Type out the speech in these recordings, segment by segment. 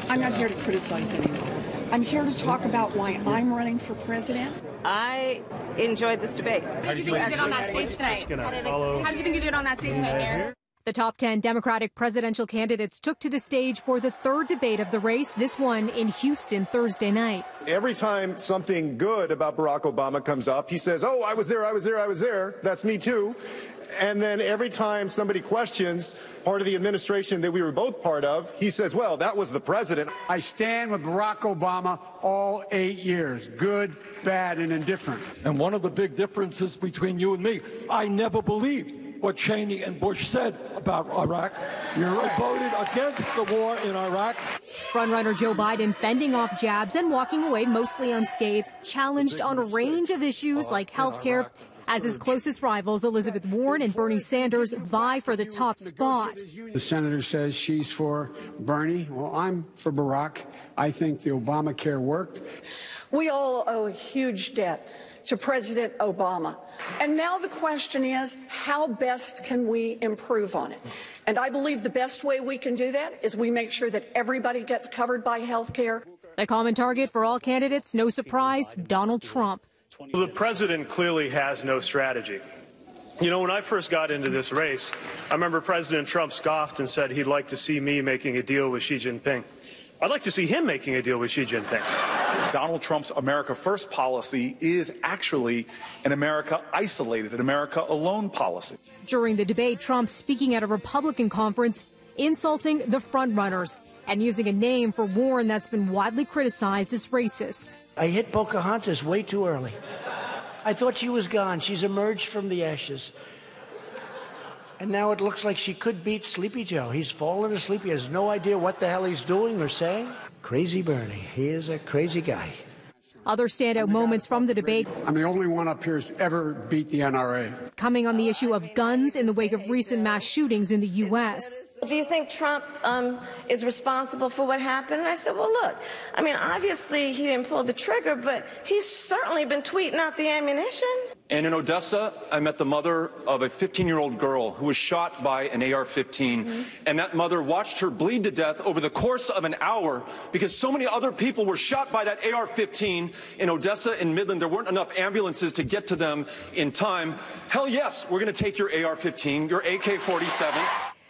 I'm not here to criticize anyone. I'm here to talk about why I'm running for president. I enjoyed this debate. How do you think you did on that stage tonight? How do you think you did on that stage tonight, Mayor? The top 10 Democratic presidential candidates took to the stage for the third debate of the race, this one in Houston Thursday night. Every time something good about Barack Obama comes up, he says, oh, I was there. That's me too. And then every time somebody questions part of the administration that we were both part of, he says, well, that was the president. I stand with Barack Obama all 8 years, good, bad, and indifferent. And one of the big differences between you and me, I never believed what Cheney and Bush said about Iraq. I voted against the war in Iraq. Frontrunner Joe Biden fending off jabs and walking away mostly unscathed, challenged on a range of issues like health care, as his closest rivals Elizabeth Warren and Bernie Sanders vie for the top spot. The senator says she's for Bernie. Well, I'm for Barack. I think the Obamacare worked. We all owe a huge debt to President Obama. And now the question is, how best can we improve on it? And I believe the best way we can do that is we make sure that everybody gets covered by health care. The common target for all candidates, no surprise, Donald Trump. Well, the president clearly has no strategy. You know, when I first got into this race, I remember President Trump scoffed and said he'd like to see me making a deal with Xi Jinping. I'd like to see him making a deal with Xi Jinping. Donald Trump's America First policy is actually an America isolated, an America alone policy. During the debate, Trump speaking at a Republican conference, insulting the frontrunners and using a name for Warren that's been widely criticized as racist. I hit Pocahontas way too early. I thought she was gone. She's emerged from the ashes. And now it looks like she could beat Sleepy Joe. He's fallen asleep. He has no idea what the hell he's doing or saying. Crazy Bernie. He is a crazy guy. Other standout moments from the debate. I'm the only one up here who's ever beat the NRA. Coming on the issue of guns in the wake of recent mass shootings in the U.S. Do you think Trump is responsible for what happened? And I said, well, look, I mean, obviously he didn't pull the trigger, but he's certainly been tweeting out the ammunition. And in Odessa, I met the mother of a 15-year-old girl who was shot by an AR-15. And that mother watched her bleed to death over the course of an hour because so many other people were shot by that AR-15 in Odessa and Midland. There weren't enough ambulances to get to them in time. Hell yes, we're going to take your AR-15, your AK-47.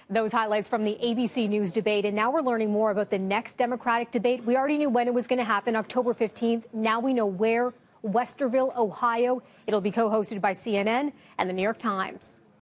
Those highlights from the ABC News debate. And now we're learning more about the next Democratic debate. We already knew when it was going to happen, October 15th. Now we know where. Westerville, Ohio. It'll be co-hosted by CNN and the New York Times.